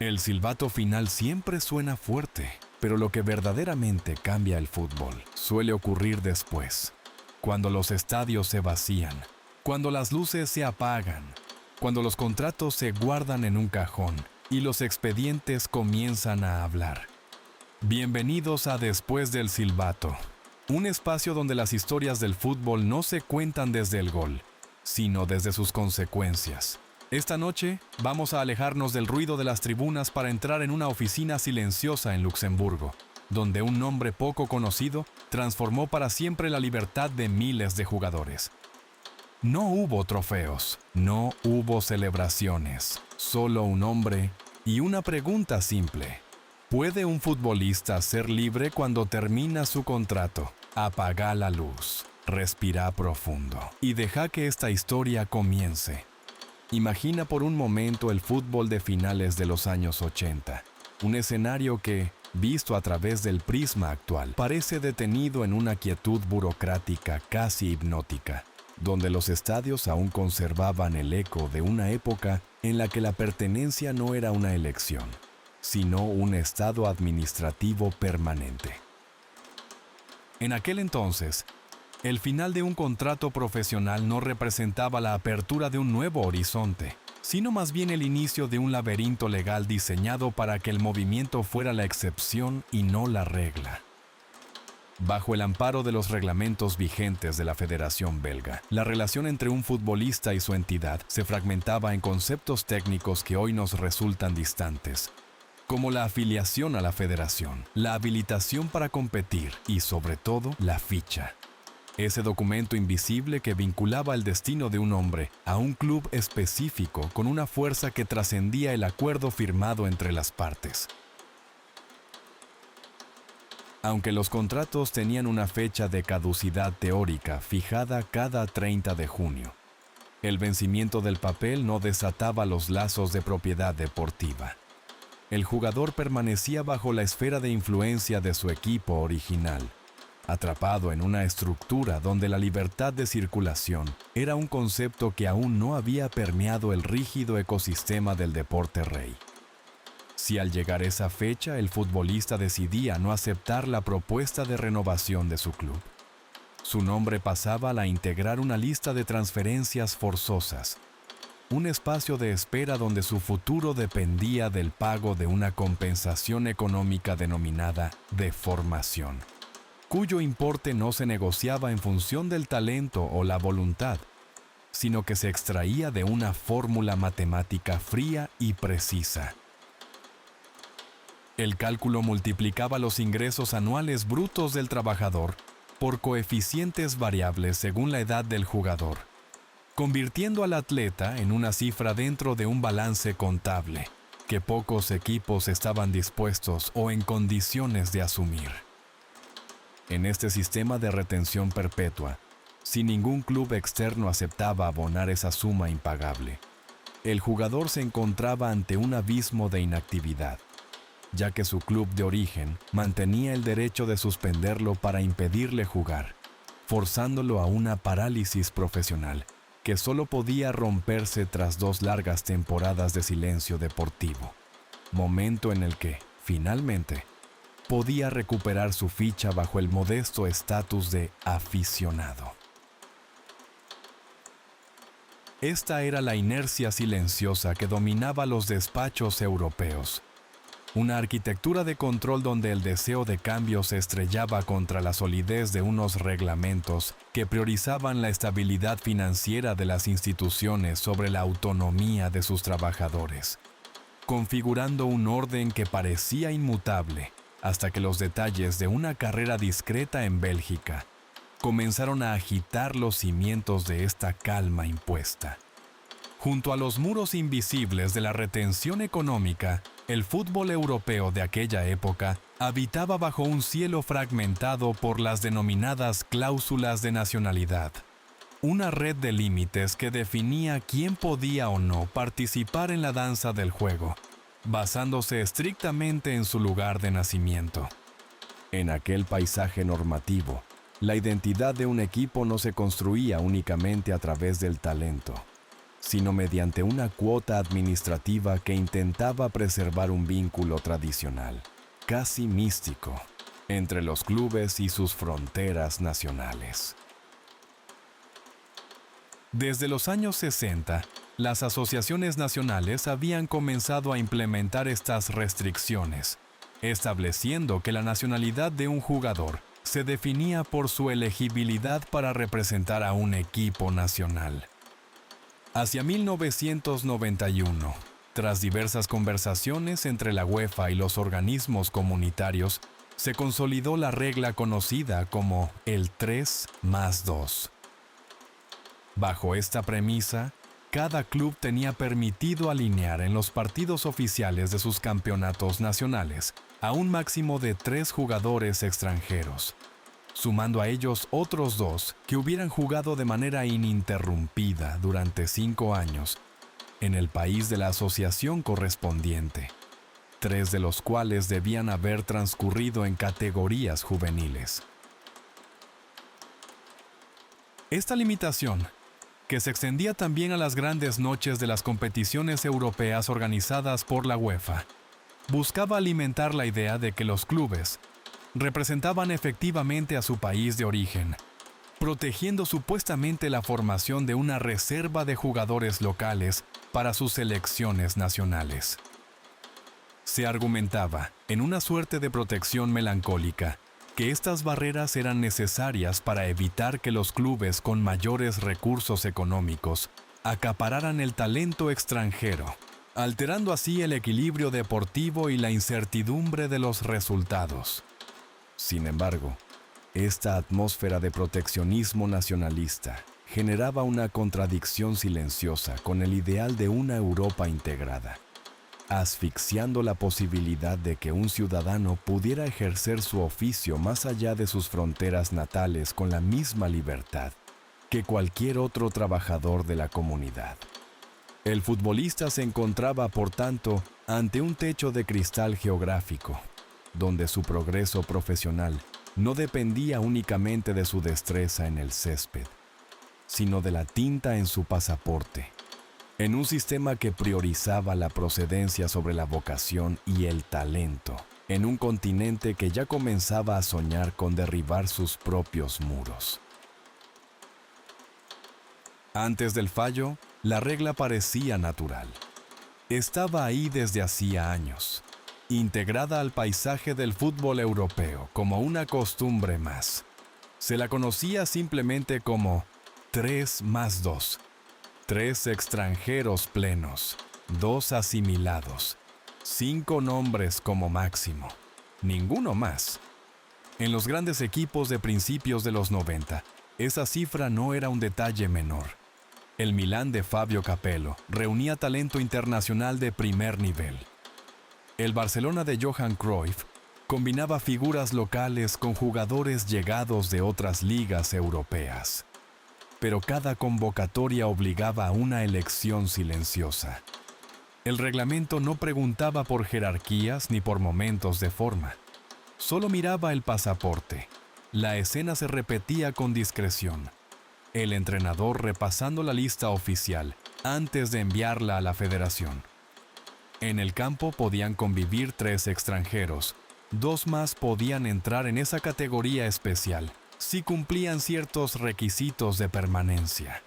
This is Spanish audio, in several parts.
El silbato final siempre suena fuerte, pero lo que verdaderamente cambia el fútbol suele ocurrir después, cuando los estadios se vacían, cuando las luces se apagan, cuando los contratos se guardan en un cajón y los expedientes comienzan a hablar. Bienvenidos a Después del Silbato, un espacio donde las historias del fútbol no se cuentan desde el gol, sino desde sus consecuencias. Esta noche vamos a alejarnos del ruido de las tribunas para entrar en una oficina silenciosa en Luxemburgo, donde un nombre poco conocido transformó para siempre la libertad de miles de jugadores. No hubo trofeos, no hubo celebraciones, solo un hombre y una pregunta simple. ¿Puede un futbolista ser libre cuando termina su contrato? Apaga la luz, respira profundo y deja que esta historia comience. Imagina por un momento el fútbol de finales de los años 80, un escenario que, visto a través del prisma actual, parece detenido en una quietud burocrática casi hipnótica, donde los estadios aún conservaban el eco de una época en la que la pertenencia no era una elección, sino un estado administrativo permanente. En aquel entonces, el final de un contrato profesional no representaba la apertura de un nuevo horizonte, sino más bien el inicio de un laberinto legal diseñado para que el movimiento fuera la excepción y no la regla. Bajo el amparo de los reglamentos vigentes de la Federación Belga, la relación entre un futbolista y su entidad se fragmentaba en conceptos técnicos que hoy nos resultan distantes, como la afiliación a la federación, la habilitación para competir y, sobre todo, la ficha. Ese documento invisible que vinculaba el destino de un hombre a un club específico con una fuerza que trascendía el acuerdo firmado entre las partes. Aunque los contratos tenían una fecha de caducidad teórica fijada cada 30 de junio, el vencimiento del papel no desataba los lazos de propiedad deportiva. El jugador permanecía bajo la esfera de influencia de su equipo original, atrapado en una estructura donde la libertad de circulación era un concepto que aún no había permeado el rígido ecosistema del deporte rey. Si al llegar esa fecha el futbolista decidía no aceptar la propuesta de renovación de su club, su nombre pasaba a integrar una lista de transferencias forzosas, un espacio de espera donde su futuro dependía del pago de una compensación económica denominada deformación, cuyo importe no se negociaba en función del talento o la voluntad, sino que se extraía de una fórmula matemática fría y precisa. El cálculo multiplicaba los ingresos anuales brutos del trabajador por coeficientes variables según la edad del jugador, convirtiendo al atleta en una cifra dentro de un balance contable que pocos equipos estaban dispuestos o en condiciones de asumir. En este sistema de retención perpetua, si ningún club externo aceptaba abonar esa suma impagable, el jugador se encontraba ante un abismo de inactividad, ya que su club de origen mantenía el derecho de suspenderlo para impedirle jugar, forzándolo a una parálisis profesional que solo podía romperse tras 2 largas temporadas de silencio deportivo, momento en el que, finalmente, podía recuperar su ficha bajo el modesto estatus de aficionado. Esta era la inercia silenciosa que dominaba los despachos europeos, una arquitectura de control donde el deseo de cambio se estrellaba contra la solidez de unos reglamentos que priorizaban la estabilidad financiera de las instituciones sobre la autonomía de sus trabajadores, configurando un orden que parecía inmutable, hasta que los detalles de una carrera discreta en Bélgica comenzaron a agitar los cimientos de esta calma impuesta. Junto a los muros invisibles de la retención económica, el fútbol europeo de aquella época habitaba bajo un cielo fragmentado por las denominadas cláusulas de nacionalidad, una red de límites que definía quién podía o no participar en la danza del juego, basándose estrictamente en su lugar de nacimiento. En aquel paisaje normativo, la identidad de un equipo no se construía únicamente a través del talento, sino mediante una cuota administrativa que intentaba preservar un vínculo tradicional, casi místico, entre los clubes y sus fronteras nacionales. Desde los años 60, las asociaciones nacionales habían comenzado a implementar estas restricciones, estableciendo que la nacionalidad de un jugador se definía por su elegibilidad para representar a un equipo nacional. Hacia 1991, tras diversas conversaciones entre la UEFA y los organismos comunitarios, se consolidó la regla conocida como el 3+2. Bajo esta premisa, cada club tenía permitido alinear en los partidos oficiales de sus campeonatos nacionales a un máximo de 3 jugadores extranjeros, sumando a ellos otros 2 que hubieran jugado de manera ininterrumpida durante 5 años en el país de la asociación correspondiente, 3 de los cuales debían haber transcurrido en categorías juveniles. Esta limitación, que se extendía también a las grandes noches de las competiciones europeas organizadas por la UEFA, buscaba alimentar la idea de que los clubes representaban efectivamente a su país de origen, protegiendo supuestamente la formación de una reserva de jugadores locales para sus selecciones nacionales. Se argumentaba, en una suerte de protección melancólica, que estas barreras eran necesarias para evitar que los clubes con mayores recursos económicos acapararan el talento extranjero, alterando así el equilibrio deportivo y la incertidumbre de los resultados. Sin embargo, esta atmósfera de proteccionismo nacionalista generaba una contradicción silenciosa con el ideal de una Europa integrada, asfixiando la posibilidad de que un ciudadano pudiera ejercer su oficio más allá de sus fronteras natales con la misma libertad que cualquier otro trabajador de la comunidad. El futbolista se encontraba, por tanto, ante un techo de cristal geográfico, donde su progreso profesional no dependía únicamente de su destreza en el césped, sino de la tinta en su pasaporte, en un sistema que priorizaba la procedencia sobre la vocación y el talento, en un continente que ya comenzaba a soñar con derribar sus propios muros. Antes del fallo, la regla parecía natural. Estaba ahí desde hacía años, integrada al paisaje del fútbol europeo como una costumbre más. Se la conocía simplemente como 3+2. 3 extranjeros plenos, 2 asimilados, 5 nombres como máximo, ninguno más. En los grandes equipos de principios de los 90, esa cifra no era un detalle menor. El Milán de Fabio Capello reunía talento internacional de primer nivel. El Barcelona de Johan Cruyff combinaba figuras locales con jugadores llegados de otras ligas europeas. Pero cada convocatoria obligaba a una elección silenciosa. El reglamento no preguntaba por jerarquías ni por momentos de forma. Solo miraba el pasaporte. La escena se repetía con discreción. El entrenador repasando la lista oficial antes de enviarla a la federación. En el campo podían convivir 3 extranjeros. 2 más podían entrar en esa categoría especial si cumplían ciertos requisitos de permanencia.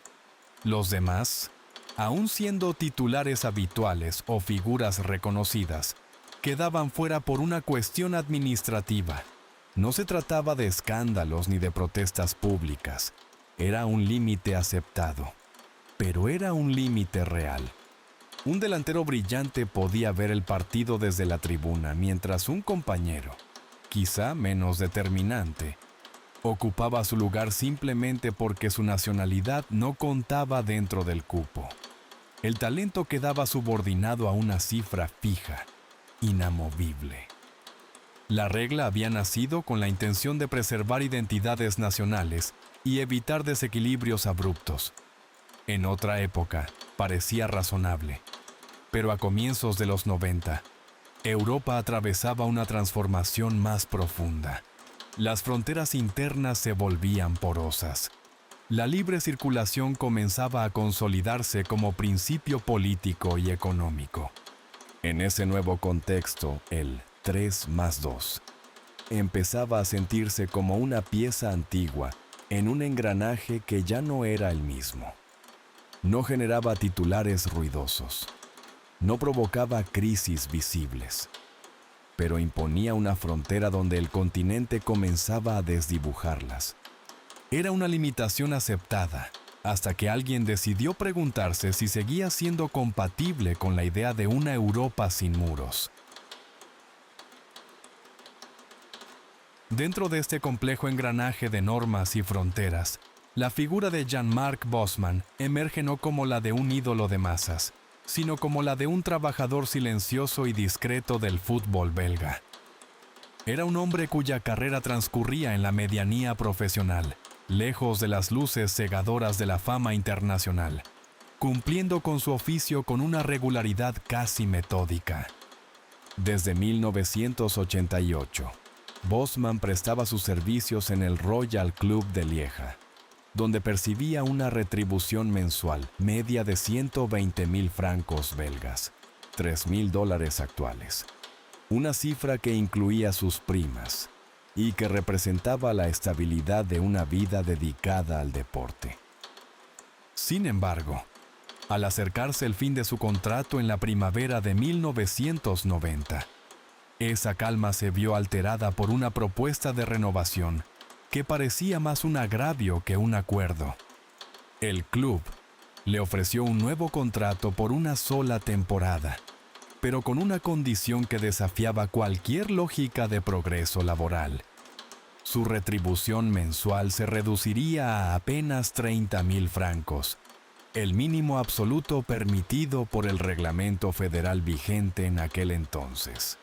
Los demás, aun siendo titulares habituales o figuras reconocidas, quedaban fuera por una cuestión administrativa. No se trataba de escándalos ni de protestas públicas. Era un límite aceptado, pero era un límite real. Un delantero brillante podía ver el partido desde la tribuna, mientras un compañero, quizá menos determinante, ocupaba su lugar simplemente porque su nacionalidad no contaba dentro del cupo. El talento quedaba subordinado a una cifra fija, inamovible. La regla había nacido con la intención de preservar identidades nacionales y evitar desequilibrios abruptos. En otra época, parecía razonable, pero a comienzos de los 90, Europa atravesaba una transformación más profunda. Las fronteras internas se volvían porosas. La libre circulación comenzaba a consolidarse como principio político y económico. En ese nuevo contexto, el 3+2 empezaba a sentirse como una pieza antigua en un engranaje que ya no era el mismo. No generaba titulares ruidosos, no provocaba crisis visibles, pero imponía una frontera donde el continente comenzaba a desdibujarlas. Era una limitación aceptada, hasta que alguien decidió preguntarse si seguía siendo compatible con la idea de una Europa sin muros. Dentro de este complejo engranaje de normas y fronteras, la figura de Jan-Marc Bosman emerge no como la de un ídolo de masas, sino como la de un trabajador silencioso y discreto del fútbol belga. Era un hombre cuya carrera transcurría en la medianía profesional, lejos de las luces cegadoras de la fama internacional, cumpliendo con su oficio con una regularidad casi metódica. Desde 1988, Bosman prestaba sus servicios en el Royal Club de Lieja, donde percibía una retribución mensual media de 120.000 francos belgas, $3.000 actuales, una cifra que incluía sus primas y que representaba la estabilidad de una vida dedicada al deporte. Sin embargo, al acercarse el fin de su contrato en la primavera de 1990, esa calma se vio alterada por una propuesta de renovación que parecía más un agravio que un acuerdo. El club le ofreció un nuevo contrato por una sola temporada, pero con una condición que desafiaba cualquier lógica de progreso laboral. Su retribución mensual se reduciría a apenas 30.000 francos, el mínimo absoluto permitido por el reglamento federal vigente en aquel entonces.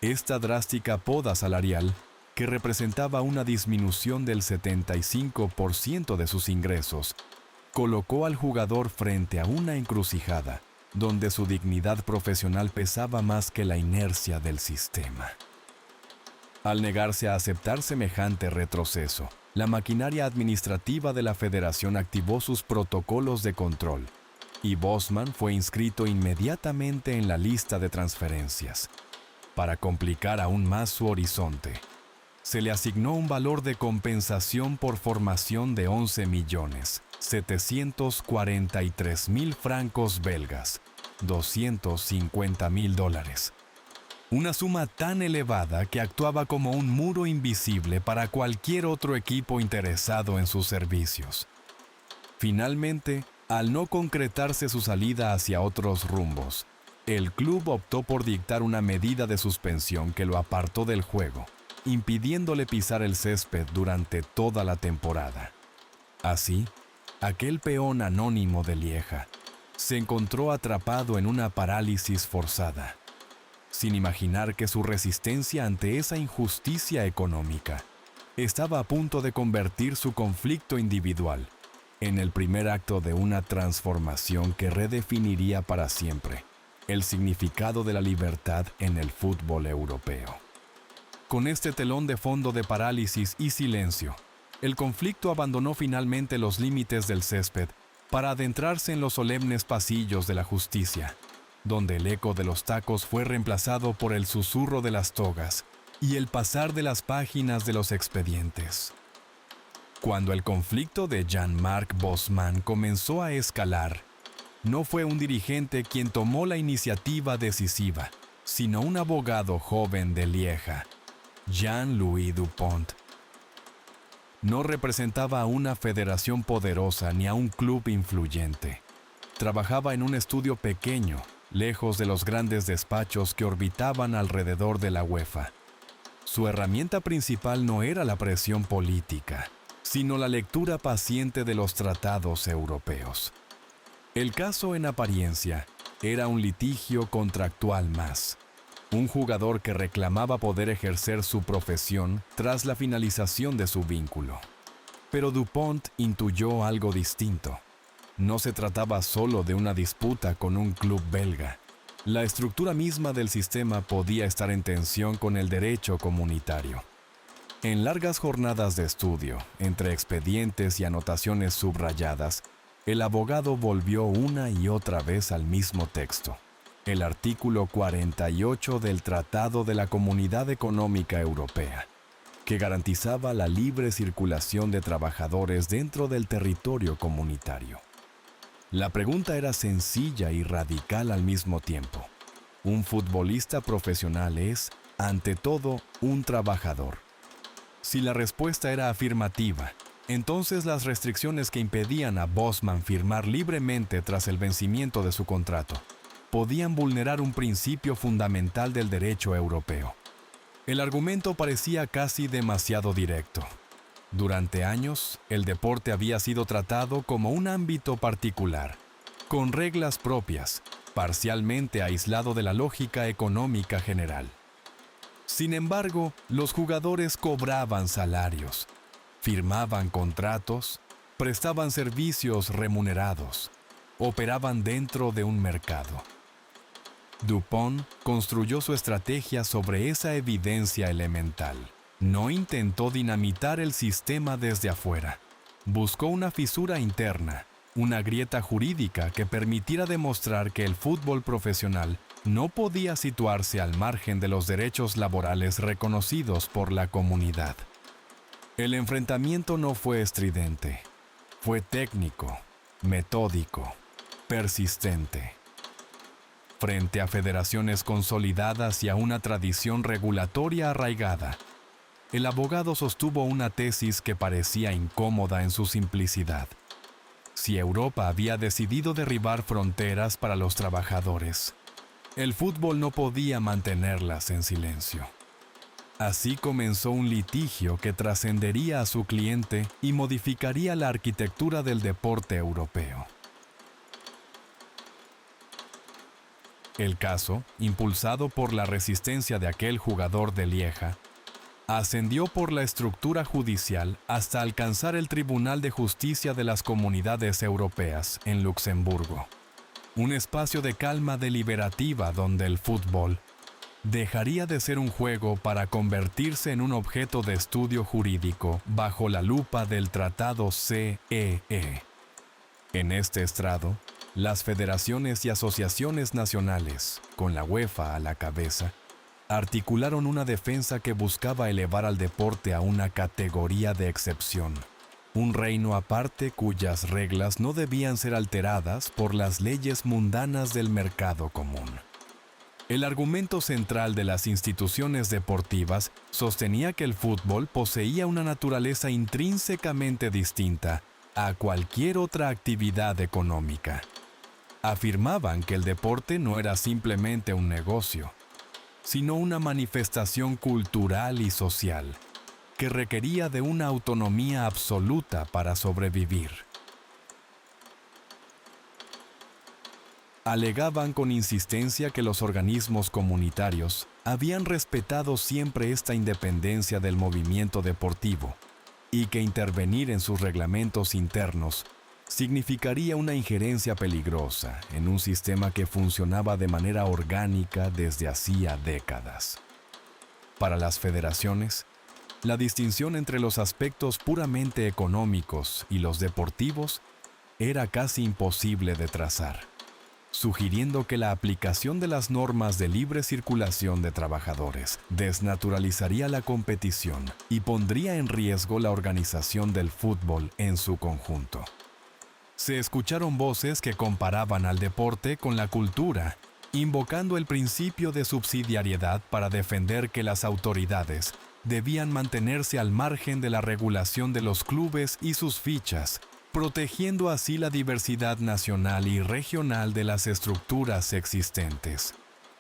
Esta drástica poda salarial, que representaba una disminución del 75% de sus ingresos, colocó al jugador frente a una encrucijada, donde su dignidad profesional pesaba más que la inercia del sistema. Al negarse a aceptar semejante retroceso, la maquinaria administrativa de la federación activó sus protocolos de control, y Bosman fue inscrito inmediatamente en la lista de transferencias. Para complicar aún más su horizonte, se le asignó un valor de compensación por formación de 11.743.000 francos belgas, $250.000. Una suma tan elevada que actuaba como un muro invisible para cualquier otro equipo interesado en sus servicios. Finalmente, al no concretarse su salida hacia otros rumbos, el club optó por dictar una medida de suspensión que lo apartó del juego, impidiéndole pisar el césped durante toda la temporada. Así, aquel peón anónimo de Lieja se encontró atrapado en una parálisis forzada, sin imaginar que su resistencia ante esa injusticia económica estaba a punto de convertir su conflicto individual en el primer acto de una transformación que redefiniría para siempre el significado de la libertad en el fútbol europeo. Con este telón de fondo de parálisis y silencio, el conflicto abandonó finalmente los límites del césped para adentrarse en los solemnes pasillos de la justicia, donde el eco de los tacos fue reemplazado por el susurro de las togas y el pasar de las páginas de los expedientes. Cuando el conflicto de Jan-Marc Bosman comenzó a escalar, no fue un dirigente quien tomó la iniciativa decisiva, sino un abogado joven de Lieja, Jean-Louis Dupont. No representaba a una federación poderosa ni a un club influyente. Trabajaba en un estudio pequeño, lejos de los grandes despachos que orbitaban alrededor de la UEFA. Su herramienta principal no era la presión política, sino la lectura paciente de los tratados europeos. El caso, en apariencia, era un litigio contractual más. Un jugador que reclamaba poder ejercer su profesión tras la finalización de su vínculo. Pero Dupont intuyó algo distinto. No se trataba solo de una disputa con un club belga. La estructura misma del sistema podía estar en tensión con el derecho comunitario. En largas jornadas de estudio, entre expedientes y anotaciones subrayadas, el abogado volvió una y otra vez al mismo texto, el artículo 48 del Tratado de la Comunidad Económica Europea, que garantizaba la libre circulación de trabajadores dentro del territorio comunitario. La pregunta era sencilla y radical al mismo tiempo. ¿Un futbolista profesional es, ante todo, un trabajador? Si la respuesta era afirmativa, entonces las restricciones que impedían a Bosman firmar libremente tras el vencimiento de su contrato podían vulnerar un principio fundamental del derecho europeo. El argumento parecía casi demasiado directo. Durante años, el deporte había sido tratado como un ámbito particular, con reglas propias, parcialmente aislado de la lógica económica general. Sin embargo, los jugadores cobraban salarios, firmaban contratos, prestaban servicios remunerados, operaban dentro de un mercado. Dupont construyó su estrategia sobre esa evidencia elemental. No intentó dinamitar el sistema desde afuera. Buscó una fisura interna, una grieta jurídica que permitiera demostrar que el fútbol profesional no podía situarse al margen de los derechos laborales reconocidos por la comunidad. El enfrentamiento no fue estridente, fue técnico, metódico, persistente. Frente a federaciones consolidadas y a una tradición regulatoria arraigada, el abogado sostuvo una tesis que parecía incómoda en su simplicidad. Si Europa había decidido derribar fronteras para los trabajadores, el fútbol no podía mantenerlas en silencio. Así comenzó un litigio que trascendería a su cliente y modificaría la arquitectura del deporte europeo. El caso, impulsado por la resistencia de aquel jugador de Lieja, ascendió por la estructura judicial hasta alcanzar el Tribunal de Justicia de las Comunidades Europeas en Luxemburgo, un espacio de calma deliberativa donde el fútbol dejaría de ser un juego para convertirse en un objeto de estudio jurídico bajo la lupa del Tratado CEE. En este estrado, las federaciones y asociaciones nacionales, con la UEFA a la cabeza, articularon una defensa que buscaba elevar al deporte a una categoría de excepción, un reino aparte cuyas reglas no debían ser alteradas por las leyes mundanas del mercado común. El argumento central de las instituciones deportivas sostenía que el fútbol poseía una naturaleza intrínsecamente distinta a cualquier otra actividad económica. Afirmaban que el deporte no era simplemente un negocio, sino una manifestación cultural y social, que requería de una autonomía absoluta para sobrevivir. Alegaban con insistencia que los organismos comunitarios habían respetado siempre esta independencia del movimiento deportivo y que intervenir en sus reglamentos internos significaría una injerencia peligrosa en un sistema que funcionaba de manera orgánica desde hacía décadas. Para las federaciones, la distinción entre los aspectos puramente económicos y los deportivos era casi imposible de trazar, sugiriendo que la aplicación de las normas de libre circulación de trabajadores desnaturalizaría la competición y pondría en riesgo la organización del fútbol en su conjunto. Se escucharon voces que comparaban al deporte con la cultura, invocando el principio de subsidiariedad para defender que las autoridades debían mantenerse al margen de la regulación de los clubes y sus fichas, protegiendo así la diversidad nacional y regional de las estructuras existentes.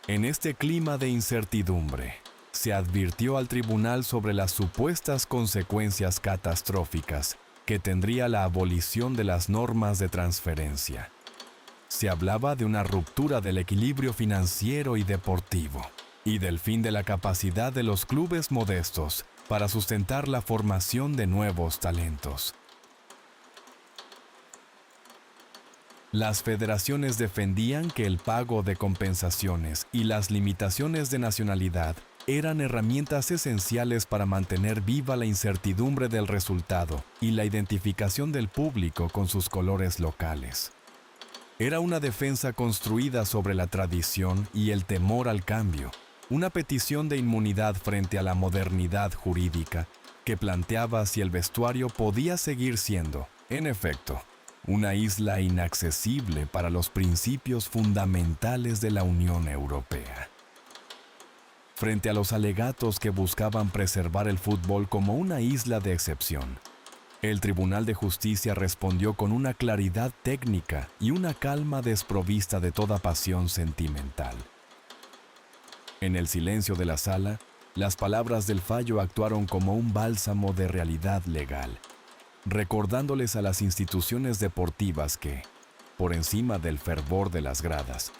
En este clima de incertidumbre, se advirtió al tribunal sobre las supuestas consecuencias catastróficas que tendría la abolición de las normas de transferencia. Se hablaba de una ruptura del equilibrio financiero y deportivo, y del fin de la capacidad de los clubes modestos para sustentar la formación de nuevos talentos. Las federaciones defendían que el pago de compensaciones y las limitaciones de nacionalidad eran herramientas esenciales para mantener viva la incertidumbre del resultado y la identificación del público con sus colores locales. Era una defensa construida sobre la tradición y el temor al cambio, una petición de inmunidad frente a la modernidad jurídica que planteaba si el vestuario podía seguir siendo, en efecto, una isla inaccesible para los principios fundamentales de la Unión Europea. Frente a los alegatos que buscaban preservar el fútbol como una isla de excepción, el Tribunal de Justicia respondió con una claridad técnica y una calma desprovista de toda pasión sentimental. En el silencio de la sala, las palabras del fallo actuaron como un bálsamo de realidad legal, recordándoles a las instituciones deportivas que, por encima del fervor de las gradas,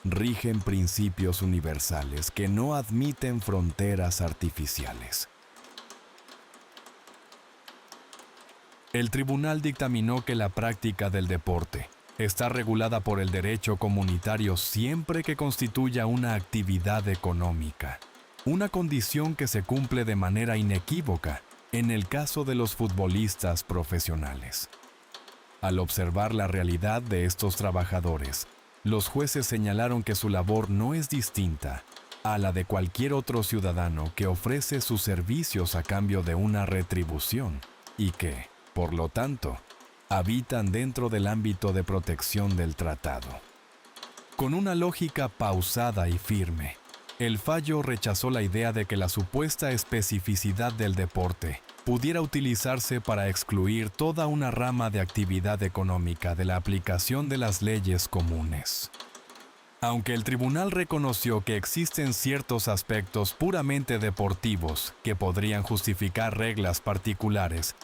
rigen principios universales que no admiten fronteras artificiales. El tribunal dictaminó que la práctica del deporte está regulada por el derecho comunitario siempre que constituya una actividad económica, una condición que se cumple de manera inequívoca en el caso de los futbolistas profesionales. Al observar la realidad de estos trabajadores, los jueces señalaron que su labor no es distinta a la de cualquier otro ciudadano que ofrece sus servicios a cambio de una retribución y que, por lo tanto, habitan dentro del ámbito de protección del tratado. Con una lógica pausada y firme, el fallo rechazó la idea de que la supuesta especificidad del deporte pudiera utilizarse para excluir toda una rama de actividad económica de la aplicación de las leyes comunes. Aunque el tribunal reconoció que existen ciertos aspectos puramente deportivos que podrían justificar reglas particulares,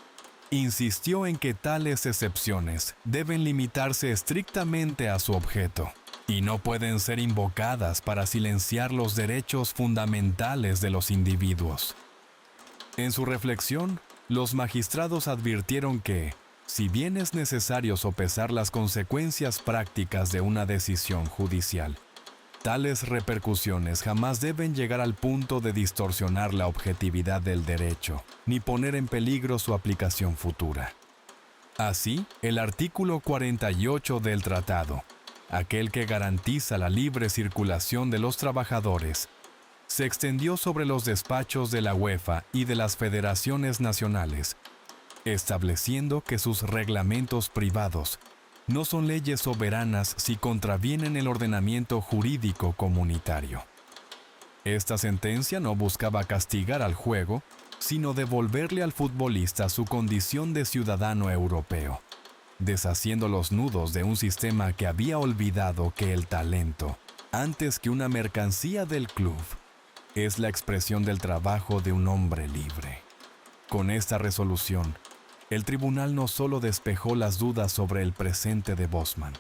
insistió en que tales excepciones deben limitarse estrictamente a su objeto y no pueden ser invocadas para silenciar los derechos fundamentales de los individuos. En su reflexión, los magistrados advirtieron que, si bien es necesario sopesar las consecuencias prácticas de una decisión judicial, tales repercusiones jamás deben llegar al punto de distorsionar la objetividad del derecho, ni poner en peligro su aplicación futura. Así, el artículo 48 del tratado, aquel que garantiza la libre circulación de los trabajadores, se extendió sobre los despachos de la UEFA y de las federaciones nacionales, estableciendo que sus reglamentos privados no son leyes soberanas si contravienen el ordenamiento jurídico comunitario. Esta sentencia no buscaba castigar al juego, sino devolverle al futbolista su condición de ciudadano europeo, deshaciendo los nudos de un sistema que había olvidado que el talento, antes que una mercancía del club, es la expresión del trabajo de un hombre libre. Con esta resolución, el tribunal no solo despejó las dudas sobre el presente de Bosman,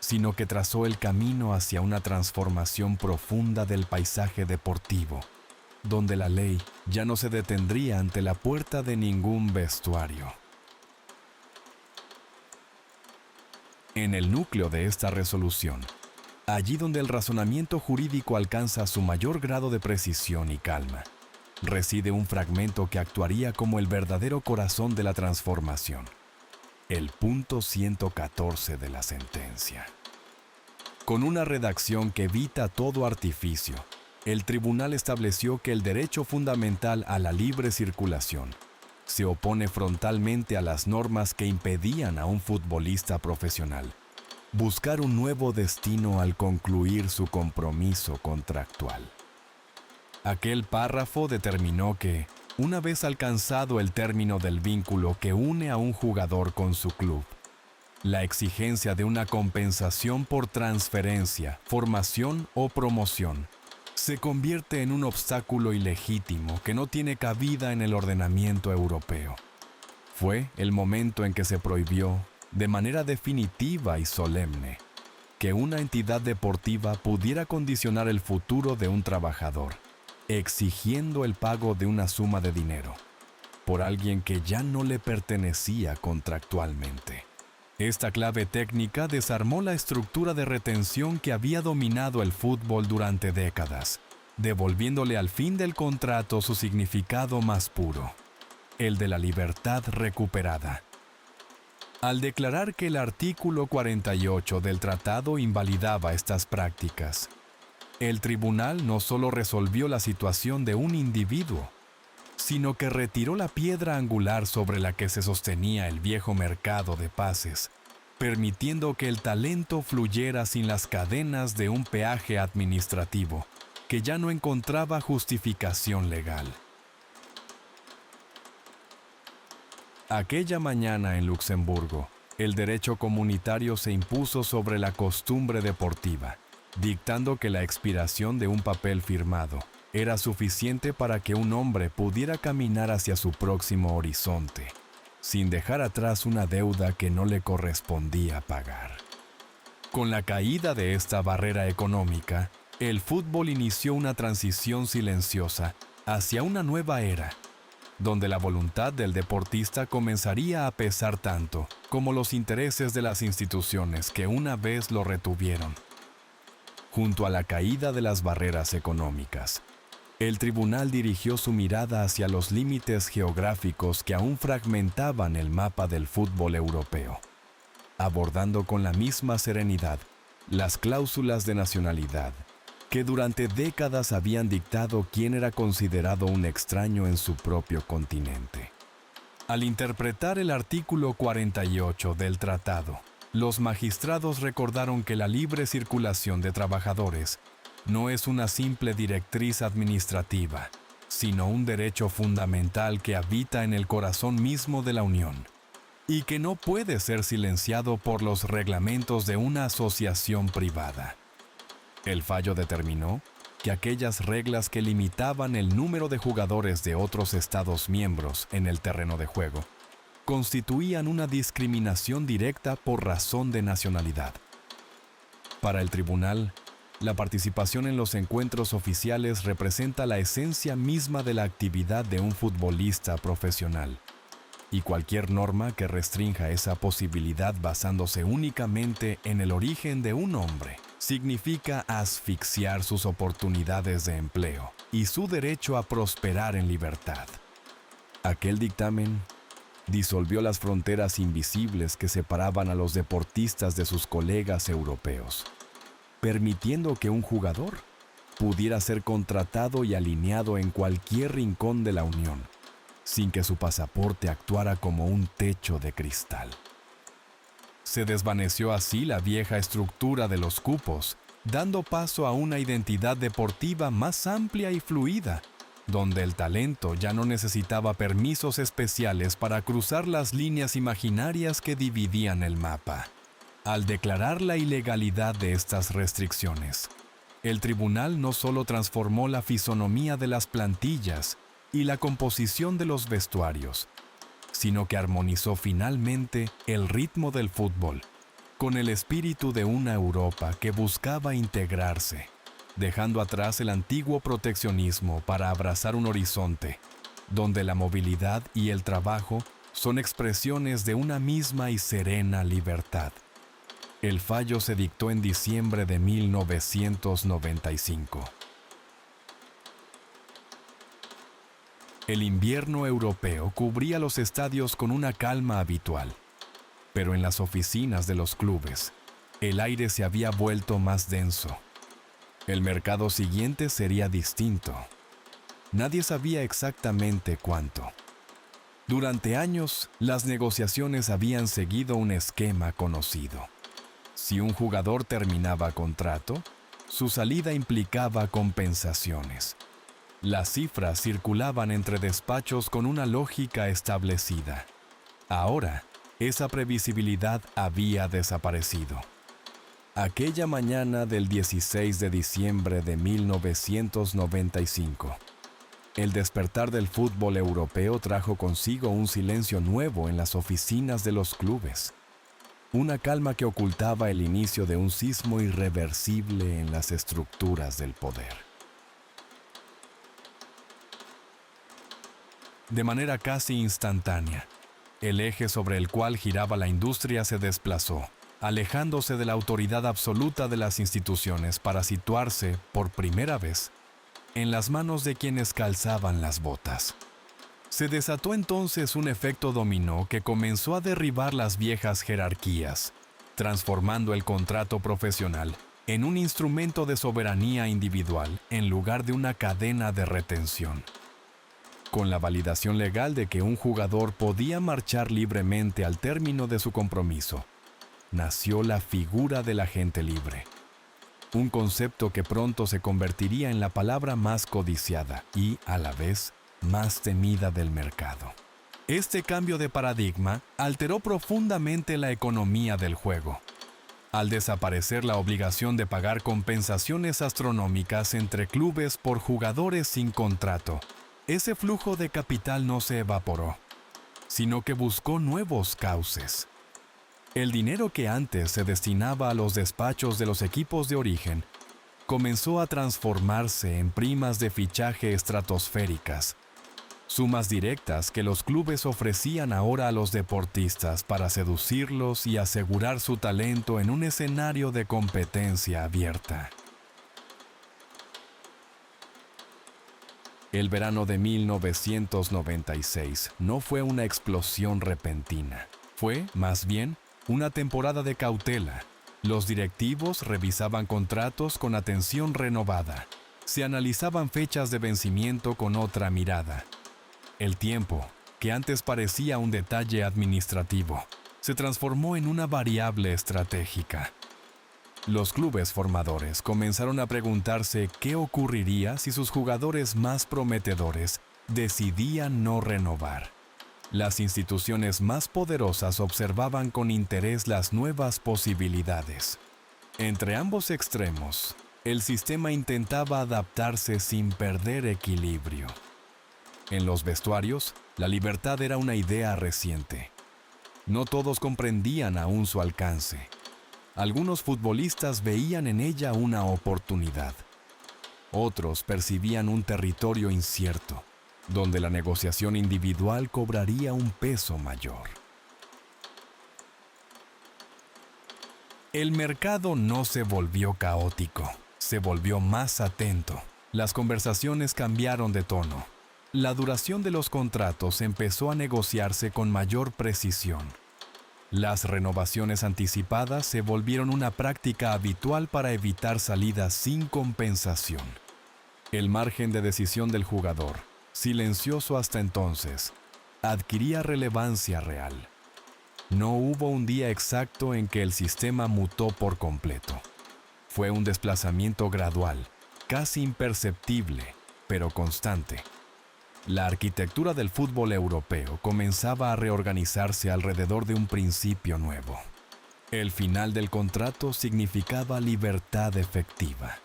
sino que trazó el camino hacia una transformación profunda del paisaje deportivo, donde la ley ya no se detendría ante la puerta de ningún vestuario. En el núcleo de esta resolución, allí donde el razonamiento jurídico alcanza su mayor grado de precisión y calma, reside un fragmento que actuaría como el verdadero corazón de la transformación, el punto 114 de la sentencia. Con una redacción que evita todo artificio, el tribunal estableció que el derecho fundamental a la libre circulación se opone frontalmente a las normas que impedían a un futbolista profesional buscar un nuevo destino al concluir su compromiso contractual. Aquel párrafo determinó que, una vez alcanzado el término del vínculo que une a un jugador con su club, la exigencia de una compensación por transferencia, formación o promoción se convierte en un obstáculo ilegítimo que no tiene cabida en el ordenamiento europeo. Fue el momento en que se prohibió, de manera definitiva y solemne, que una entidad deportiva pudiera condicionar el futuro de un trabajador, exigiendo el pago de una suma de dinero por alguien que ya no le pertenecía contractualmente. Esta clave técnica desarmó la estructura de retención que había dominado el fútbol durante décadas, devolviéndole al fin del contrato su significado más puro, el de la libertad recuperada. Al declarar que el artículo 48 del tratado invalidaba estas prácticas, el tribunal no solo resolvió la situación de un individuo, sino que retiró la piedra angular sobre la que se sostenía el viejo mercado de pases, permitiendo que el talento fluyera sin las cadenas de un peaje administrativo, que ya no encontraba justificación legal. Aquella mañana en Luxemburgo, el derecho comunitario se impuso sobre la costumbre deportiva, dictando que la expiración de un papel firmado era suficiente para que un hombre pudiera caminar hacia su próximo horizonte, sin dejar atrás una deuda que no le correspondía pagar. Con la caída de esta barrera económica, el fútbol inició una transición silenciosa hacia una nueva era, donde la voluntad del deportista comenzaría a pesar tanto como los intereses de las instituciones que una vez lo retuvieron. Junto a la caída de las barreras económicas, el tribunal dirigió su mirada hacia los límites geográficos que aún fragmentaban el mapa del fútbol europeo, abordando con la misma serenidad las cláusulas de nacionalidad que durante décadas habían dictado quién era considerado un extraño en su propio continente. Al interpretar el artículo 48 del tratado, los magistrados recordaron que la libre circulación de trabajadores no es una simple directriz administrativa, sino un derecho fundamental que habita en el corazón mismo de la Unión, y que no puede ser silenciado por los reglamentos de una asociación privada. El fallo determinó que aquellas reglas que limitaban el número de jugadores de otros Estados miembros en el terreno de juego constituían una discriminación directa por razón de nacionalidad. Para el tribunal, la participación en los encuentros oficiales representa la esencia misma de la actividad de un futbolista profesional, y cualquier norma que restrinja esa posibilidad basándose únicamente en el origen de un hombre significa asfixiar sus oportunidades de empleo y su derecho a prosperar en libertad. Aquel dictamen disolvió las fronteras invisibles que separaban a los deportistas de sus colegas europeos, permitiendo que un jugador pudiera ser contratado y alineado en cualquier rincón de la Unión, sin que su pasaporte actuara como un techo de cristal. Se desvaneció así la vieja estructura de los cupos, dando paso a una identidad deportiva más amplia y fluida, donde el talento ya no necesitaba permisos especiales para cruzar las líneas imaginarias que dividían el mapa. Al declarar la ilegalidad de estas restricciones, el tribunal no solo transformó la fisonomía de las plantillas y la composición de los vestuarios, sino que armonizó finalmente el ritmo del fútbol con el espíritu de una Europa que buscaba integrarse, dejando atrás el antiguo proteccionismo para abrazar un horizonte donde la movilidad y el trabajo son expresiones de una misma y serena libertad. El fallo se dictó en diciembre de 1995. El invierno europeo cubría los estadios con una calma habitual, pero en las oficinas de los clubes, el aire se había vuelto más denso. El mercado siguiente sería distinto. Nadie sabía exactamente cuánto. Durante años, las negociaciones habían seguido un esquema conocido. Si un jugador terminaba contrato, su salida implicaba compensaciones. Las cifras circulaban entre despachos con una lógica establecida. Ahora, esa previsibilidad había desaparecido. Aquella mañana del 16 de diciembre de 1995, el despertar del fútbol europeo trajo consigo un silencio nuevo en las oficinas de los clubes. Una calma que ocultaba el inicio de un sismo irreversible en las estructuras del poder. De manera casi instantánea, El eje sobre el cual giraba la industria se desplazó, alejándose de la autoridad absoluta de las instituciones para situarse, por primera vez, en las manos de quienes calzaban las botas. Se desató entonces un efecto dominó que comenzó a derribar las viejas jerarquías, transformando el contrato profesional en un instrumento de soberanía individual en lugar de una cadena de retención. Con la validación legal de que un jugador podía marchar libremente al término de su compromiso, nació la figura del agente libre, un concepto que pronto se convertiría en la palabra más codiciada y, a la vez, más temida del mercado. Este cambio de paradigma alteró profundamente la economía del juego. Al desaparecer la obligación de pagar compensaciones astronómicas entre clubes por jugadores sin contrato, ese flujo de capital no se evaporó, sino que buscó nuevos cauces. El dinero que antes se destinaba a los despachos de los equipos de origen comenzó a transformarse en primas de fichaje estratosféricas, sumas directas que los clubes ofrecían ahora a los deportistas para seducirlos y asegurar su talento en un escenario de competencia abierta. El verano de 1996 no fue una explosión repentina. Fue, más bien, una temporada de cautela. Los directivos revisaban contratos con atención renovada. Se analizaban fechas de vencimiento con otra mirada. El tiempo, que antes parecía un detalle administrativo, se transformó en una variable estratégica. Los clubes formadores comenzaron a preguntarse qué ocurriría si sus jugadores más prometedores decidían no renovar. Las instituciones más poderosas observaban con interés las nuevas posibilidades. Entre ambos extremos, el sistema intentaba adaptarse sin perder equilibrio. En los vestuarios, la libertad era una idea reciente. No todos comprendían aún su alcance. Algunos futbolistas veían en ella una oportunidad. Otros percibían un territorio incierto, donde la negociación individual cobraría un peso mayor. El mercado no se volvió caótico, se volvió más atento. Las conversaciones cambiaron de tono. La duración de los contratos empezó a negociarse con mayor precisión. Las renovaciones anticipadas se volvieron una práctica habitual para evitar salidas sin compensación. El margen de decisión del jugador, silencioso hasta entonces, adquiría relevancia real. No hubo un día exacto en que el sistema mutó por completo. Fue un desplazamiento gradual, casi imperceptible, pero constante. La arquitectura del fútbol europeo comenzaba a reorganizarse alrededor de un principio nuevo. El final del contrato significaba libertad efectiva.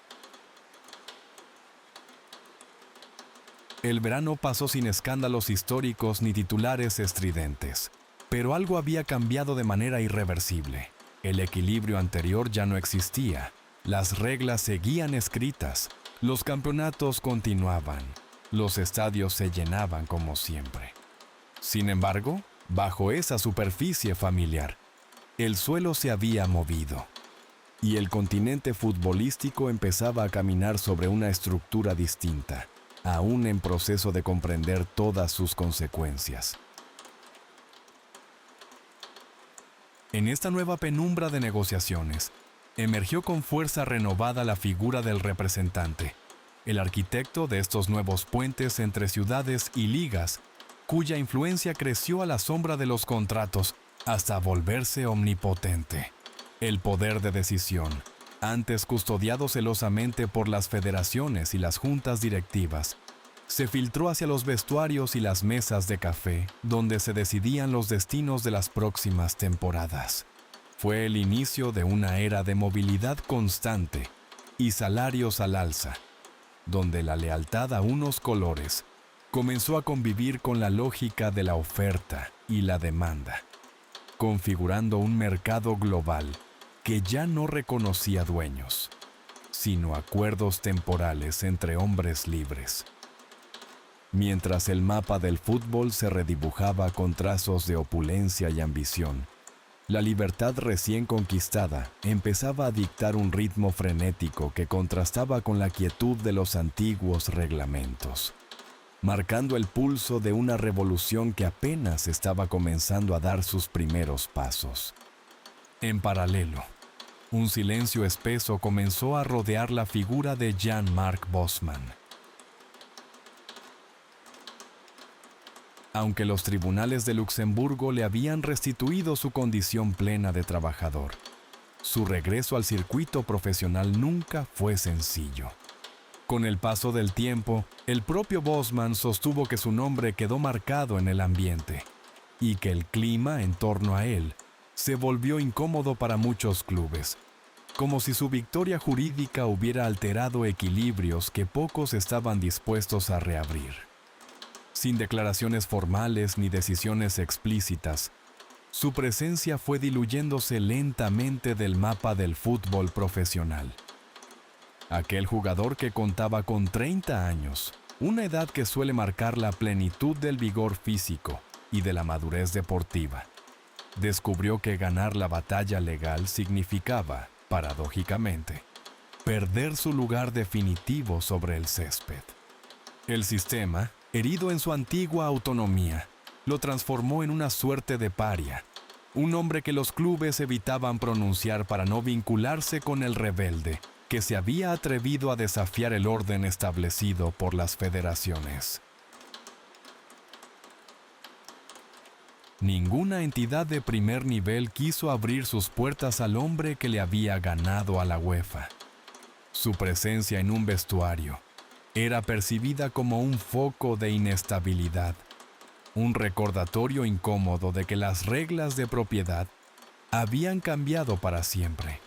El verano pasó sin escándalos históricos ni titulares estridentes, pero algo había cambiado de manera irreversible. El equilibrio anterior ya no existía, las reglas seguían escritas, los campeonatos continuaban. Los estadios se llenaban como siempre. Sin embargo, bajo esa superficie familiar, el suelo se había movido y el continente futbolístico empezaba a caminar sobre una estructura distinta, aún en proceso de comprender todas sus consecuencias. En esta nueva penumbra de negociaciones, emergió con fuerza renovada la figura del representante, el arquitecto de estos nuevos puentes entre ciudades y ligas, cuya influencia creció a la sombra de los contratos hasta volverse omnipotente. El poder de decisión, antes custodiado celosamente por las federaciones y las juntas directivas, se filtró hacia los vestuarios y las mesas de café, donde se decidían los destinos de las próximas temporadas. Fue el inicio de una era de movilidad constante y salarios al alza, donde la lealtad a unos colores comenzó a convivir con la lógica de la oferta y la demanda, configurando un mercado global que ya no reconocía dueños, sino acuerdos temporales entre hombres libres. Mientras el mapa del fútbol se redibujaba con trazos de opulencia y ambición, la libertad recién conquistada empezaba a dictar un ritmo frenético que contrastaba con la quietud de los antiguos reglamentos, marcando el pulso de una revolución que apenas estaba comenzando a dar sus primeros pasos. En paralelo, un silencio espeso comenzó a rodear la figura de Jan-Marc Bosman. Aunque los tribunales de Luxemburgo le habían restituido su condición plena de trabajador, su regreso al circuito profesional nunca fue sencillo. Con el paso del tiempo, el propio Bosman sostuvo que su nombre quedó marcado en el ambiente y que el clima en torno a él se volvió incómodo para muchos clubes, como si su victoria jurídica hubiera alterado equilibrios que pocos estaban dispuestos a reabrir. Sin declaraciones formales ni decisiones explícitas, su presencia fue diluyéndose lentamente del mapa del fútbol profesional. Aquel jugador que contaba con 30 años, una edad que suele marcar la plenitud del vigor físico y de la madurez deportiva, descubrió que ganar la batalla legal significaba, paradójicamente, perder su lugar definitivo sobre el césped. El sistema, herido en su antigua autonomía, lo transformó en una suerte de paria, un nombre que los clubes evitaban pronunciar para no vincularse con el rebelde que se había atrevido a desafiar el orden establecido por las federaciones. Ninguna entidad de primer nivel quiso abrir sus puertas al hombre que le había ganado a la UEFA. Su presencia en un vestuario era percibida como un foco de inestabilidad, un recordatorio incómodo de que las reglas de propiedad habían cambiado para siempre.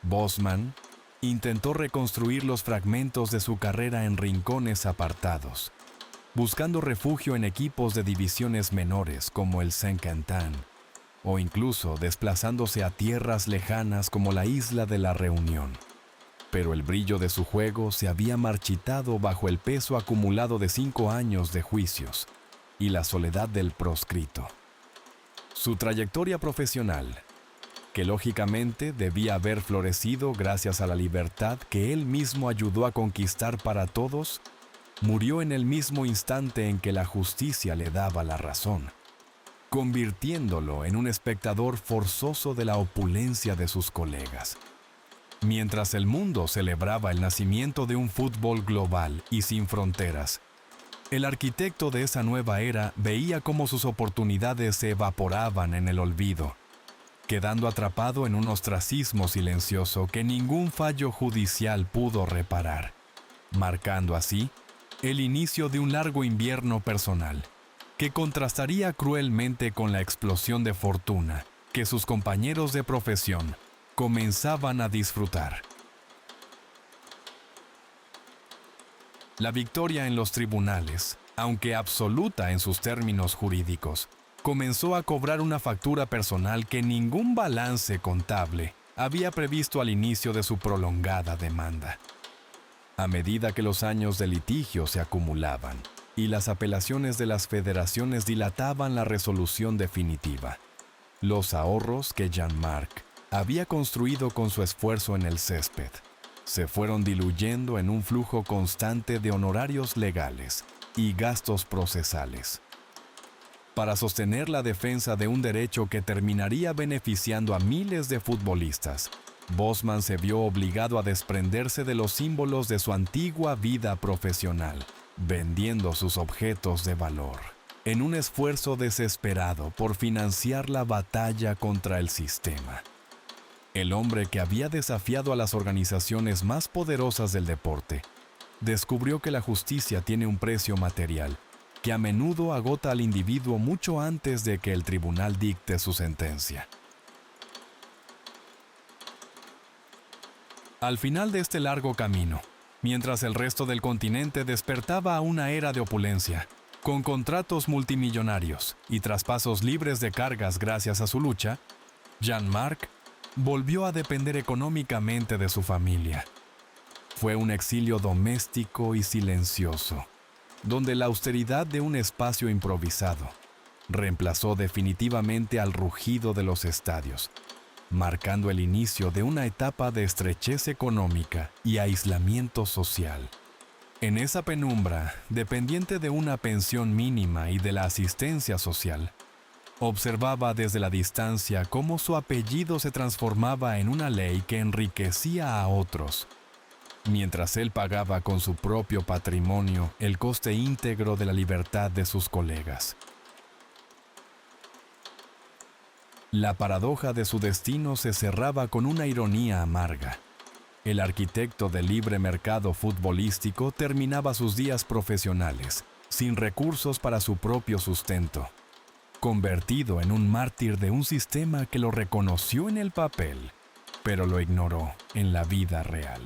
Bosman intentó reconstruir los fragmentos de su carrera en rincones apartados, buscando refugio en equipos de divisiones menores como el Saint-Quentin, o incluso desplazándose a tierras lejanas como la Isla de la Reunión. Pero el brillo de su juego se había marchitado bajo el peso acumulado de 5 años de juicios y la soledad del proscrito. Su trayectoria profesional, que lógicamente debía haber florecido gracias a la libertad que él mismo ayudó a conquistar para todos, murió en el mismo instante en que la justicia le daba la razón, convirtiéndolo en un espectador forzoso de la opulencia de sus colegas. Mientras el mundo celebraba el nacimiento de un fútbol global y sin fronteras, el arquitecto de esa nueva era veía cómo sus oportunidades se evaporaban en el olvido, quedando atrapado en un ostracismo silencioso que ningún fallo judicial pudo reparar, marcando así el inicio de un largo invierno personal, que contrastaría cruelmente con la explosión de fortuna que sus compañeros de profesión comenzaban a disfrutar. La victoria en los tribunales, aunque absoluta en sus términos jurídicos, comenzó a cobrar una factura personal que ningún balance contable había previsto al inicio de su prolongada demanda. A medida que los años de litigio se acumulaban y las apelaciones de las federaciones dilataban la resolución definitiva, los ahorros que Jan-Marc había construido con su esfuerzo en el césped se fueron diluyendo en un flujo constante de honorarios legales y gastos procesales. Para sostener la defensa de un derecho que terminaría beneficiando a miles de futbolistas, Bosman se vio obligado a desprenderse de los símbolos de su antigua vida profesional, vendiendo sus objetos de valor, en un esfuerzo desesperado por financiar la batalla contra el sistema. El hombre que había desafiado a las organizaciones más poderosas del deporte, descubrió que la justicia tiene un precio material, que a menudo agota al individuo mucho antes de que el tribunal dicte su sentencia. Al final de este largo camino, mientras el resto del continente despertaba a una era de opulencia, con contratos multimillonarios y traspasos libres de cargas gracias a su lucha, Jan-Marc volvió a depender económicamente de su familia. Fue un exilio doméstico y silencioso, donde la austeridad de un espacio improvisado reemplazó definitivamente al rugido de los estadios, marcando el inicio de una etapa de estrechez económica y aislamiento social. En esa penumbra, dependiente de una pensión mínima y de la asistencia social, observaba desde la distancia cómo su apellido se transformaba en una ley que enriquecía a otros, mientras él pagaba con su propio patrimonio el coste íntegro de la libertad de sus colegas. La paradoja de su destino se cerraba con una ironía amarga. El arquitecto del libre mercado futbolístico terminaba sus días profesionales, sin recursos para su propio sustento, convertido en un mártir de un sistema que lo reconoció en el papel, pero lo ignoró en la vida real.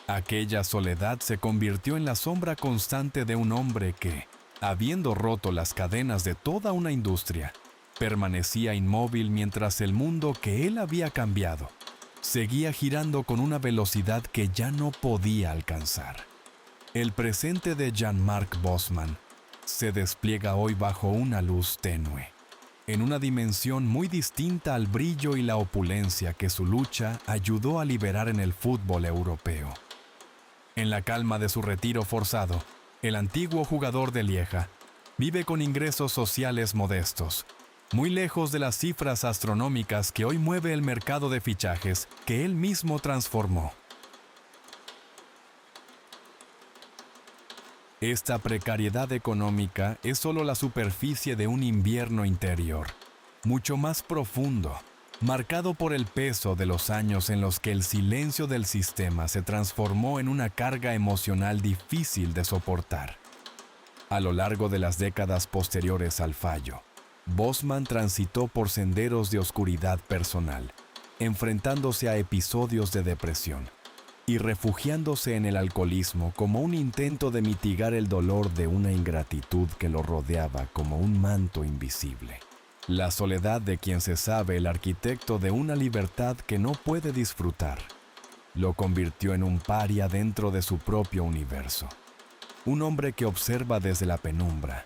Aquella soledad se convirtió en la sombra constante de un hombre que, habiendo roto las cadenas de toda una industria, permanecía inmóvil mientras el mundo que él había cambiado seguía girando con una velocidad que ya no podía alcanzar. El presente de Jan-Marc Bosman se despliega hoy bajo una luz tenue, en una dimensión muy distinta al brillo y la opulencia que su lucha ayudó a liberar en el fútbol europeo. En la calma de su retiro forzado, el antiguo jugador de Lieja vive con ingresos sociales modestos, muy lejos de las cifras astronómicas que hoy mueve el mercado de fichajes que él mismo transformó. Esta precariedad económica es solo la superficie de un invierno interior, mucho más profundo, marcado por el peso de los años en los que el silencio del sistema se transformó en una carga emocional difícil de soportar. A lo largo de las décadas posteriores al fallo, Bosman transitó por senderos de oscuridad personal, enfrentándose a episodios de depresión y refugiándose en el alcoholismo como un intento de mitigar el dolor de una ingratitud que lo rodeaba como un manto invisible. La soledad de quien se sabe el arquitecto de una libertad que no puede disfrutar, lo convirtió en un paria dentro de su propio universo. Un hombre que observa desde la penumbra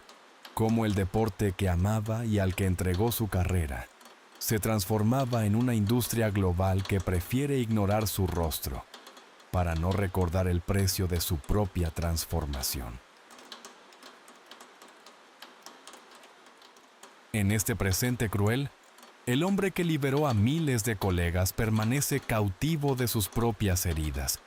cómo el deporte que amaba y al que entregó su carrera se transformaba en una industria global que prefiere ignorar su rostro para no recordar el precio de su propia transformación. En este presente cruel, el hombre que liberó a miles de colegas permanece cautivo de sus propias heridas,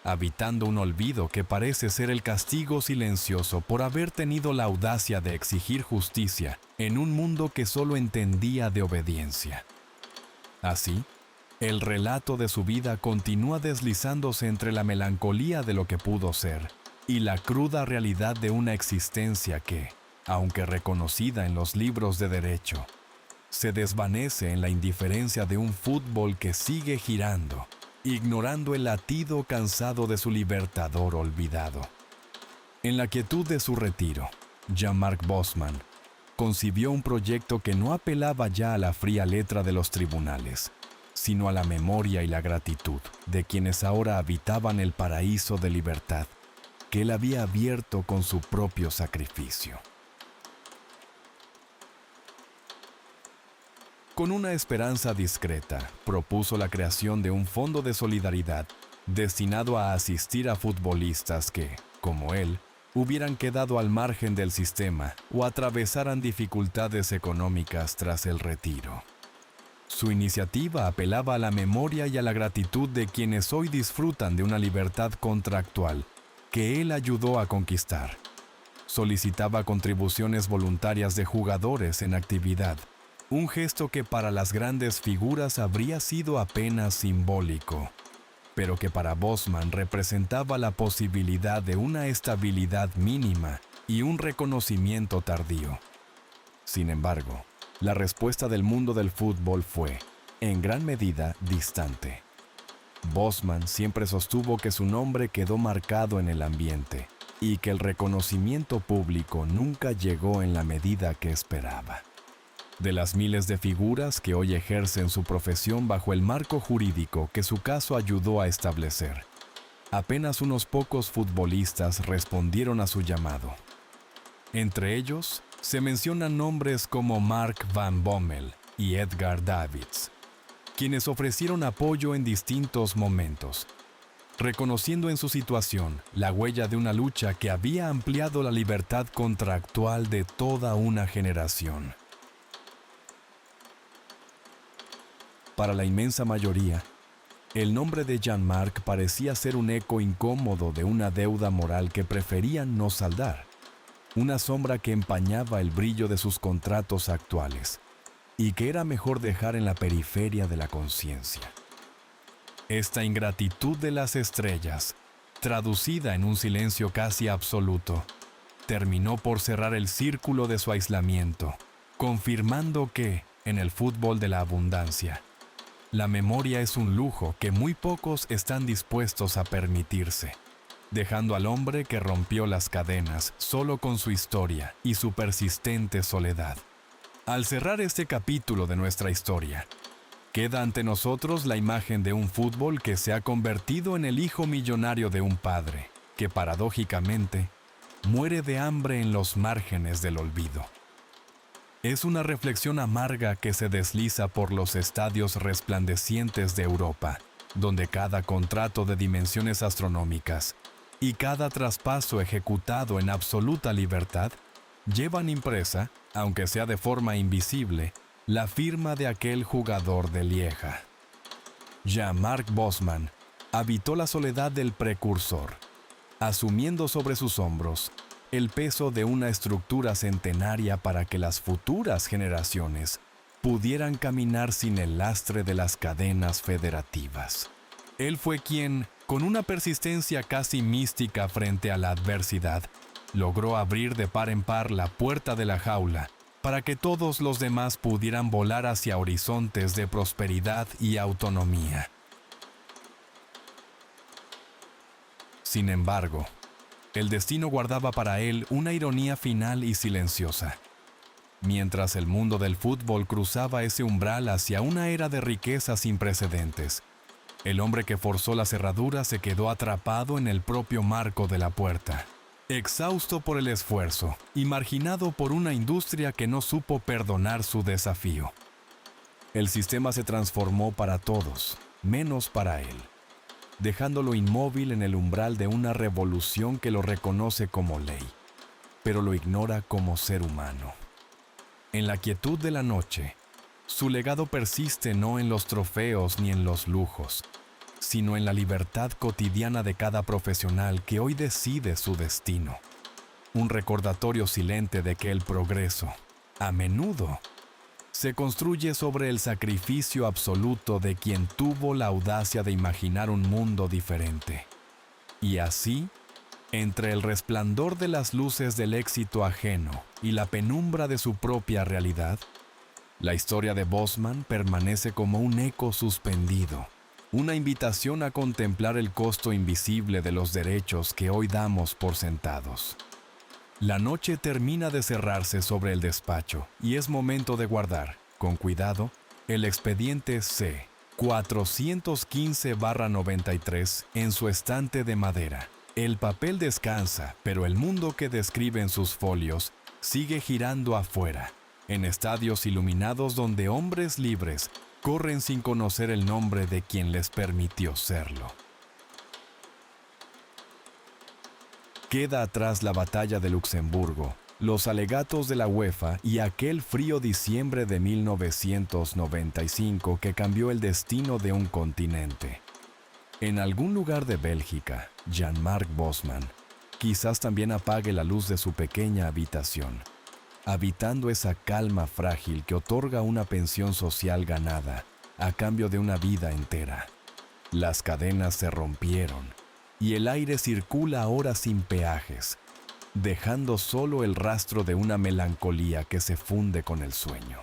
habitando un olvido que parece ser el castigo silencioso por haber tenido la audacia de exigir justicia en un mundo que solo entendía de obediencia. Así, el relato de su vida continúa deslizándose entre la melancolía de lo que pudo ser y la cruda realidad de una existencia que, aunque reconocida en los libros de derecho, se desvanece en la indiferencia de un fútbol que sigue girando, ignorando el latido cansado de su libertador olvidado. En la quietud de su retiro, Jan-Marc Bosman concibió un proyecto que no apelaba ya a la fría letra de los tribunales, sino a la memoria y la gratitud de quienes ahora habitaban el paraíso de libertad que él había abierto con su propio sacrificio. Con una esperanza discreta, propuso la creación de un fondo de solidaridad destinado a asistir a futbolistas que, como él, hubieran quedado al margen del sistema o atravesaran dificultades económicas tras el retiro. Su iniciativa apelaba a la memoria y a la gratitud de quienes hoy disfrutan de una libertad contractual que él ayudó a conquistar. Solicitaba contribuciones voluntarias de jugadores en actividad, un gesto que para las grandes figuras habría sido apenas simbólico, pero que para Bosman representaba la posibilidad de una estabilidad mínima y un reconocimiento tardío. Sin embargo, la respuesta del mundo del fútbol fue, en gran medida, distante. Bosman siempre sostuvo que su nombre quedó marcado en el ambiente y que el reconocimiento público nunca llegó en la medida que esperaba. De las miles de figuras que hoy ejercen su profesión bajo el marco jurídico que su caso ayudó a establecer, Apenas unos pocos futbolistas respondieron a su llamado. Entre ellos, se mencionan nombres como Mark Van Bommel y Edgar Davids, quienes ofrecieron apoyo en distintos momentos, reconociendo en su situación la huella de una lucha que había ampliado la libertad contractual de toda una generación. Para la inmensa mayoría, el nombre de Jean-Marc parecía ser un eco incómodo de una deuda moral que preferían no saldar, una sombra que empañaba el brillo de sus contratos actuales y que era mejor dejar en la periferia de la conciencia. Esta ingratitud de las estrellas, traducida en un silencio casi absoluto, terminó por cerrar el círculo de su aislamiento, confirmando que, en el fútbol de la abundancia, la memoria es un lujo que muy pocos están dispuestos a permitirse, dejando al hombre que rompió las cadenas solo con su historia y su persistente soledad. Al cerrar este capítulo de nuestra historia, queda ante nosotros la imagen de un fútbol que se ha convertido en el hijo millonario de un padre, que paradójicamente muere de hambre en los márgenes del olvido. Es una reflexión amarga que se desliza por los estadios resplandecientes de Europa, donde cada contrato de dimensiones astronómicas y cada traspaso ejecutado en absoluta libertad llevan impresa, aunque sea de forma invisible, la firma de aquel jugador de Lieja. Jean-Marc Bosman habitó la soledad del precursor, asumiendo sobre sus hombros el peso de una estructura centenaria para que las futuras generaciones pudieran caminar sin el lastre de las cadenas federativas. Él fue quien, con una persistencia casi mística frente a la adversidad, logró abrir de par en par la puerta de la jaula para que todos los demás pudieran volar hacia horizontes de prosperidad y autonomía. Sin embargo, el destino guardaba para él una ironía final y silenciosa. Mientras el mundo del fútbol cruzaba ese umbral hacia una era de riqueza sin precedentes, el hombre que forzó la cerradura se quedó atrapado en el propio marco de la puerta, exhausto por el esfuerzo y marginado por una industria que no supo perdonar su desafío. El sistema se transformó para todos, menos para él, dejándolo inmóvil en el umbral de una revolución que lo reconoce como ley, pero lo ignora como ser humano. En la quietud de la noche, su legado persiste no en los trofeos ni en los lujos, sino en la libertad cotidiana de cada profesional que hoy decide su destino. Un recordatorio silente de que el progreso, a menudo, se construye sobre el sacrificio absoluto de quien tuvo la audacia de imaginar un mundo diferente. Y así, entre el resplandor de las luces del éxito ajeno y la penumbra de su propia realidad, la historia de Bosman permanece como un eco suspendido, una invitación a contemplar el costo invisible de los derechos que hoy damos por sentados. La noche termina de cerrarse sobre el despacho y es momento de guardar, con cuidado, el expediente C 415/93 en su estante de madera. El papel descansa, pero el mundo que describe en sus folios sigue girando afuera, en estadios iluminados donde hombres libres corren sin conocer el nombre de quien les permitió serlo. Queda atrás la batalla de Luxemburgo, los alegatos de la UEFA y aquel frío diciembre de 1995 que cambió el destino de un continente. En algún lugar de Bélgica, Jean-Marc Bosman quizás también apague la luz de su pequeña habitación, habitando esa calma frágil que otorga una pensión social ganada a cambio de una vida entera. Las cadenas se rompieron y el aire circula ahora sin peajes, dejando solo el rastro de una melancolía que se funde con el sueño.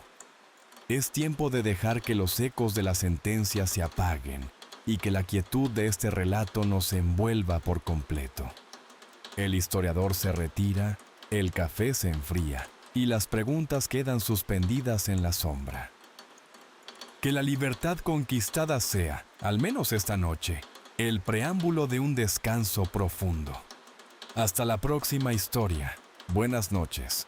Es tiempo de dejar que los ecos de la sentencia se apaguen y que la quietud de este relato nos envuelva por completo. El historiador se retira, el café se enfría y las preguntas quedan suspendidas en la sombra. Que la libertad conquistada sea, al menos esta noche, El preámbulo de un descanso profundo. Hasta la próxima historia. Buenas noches.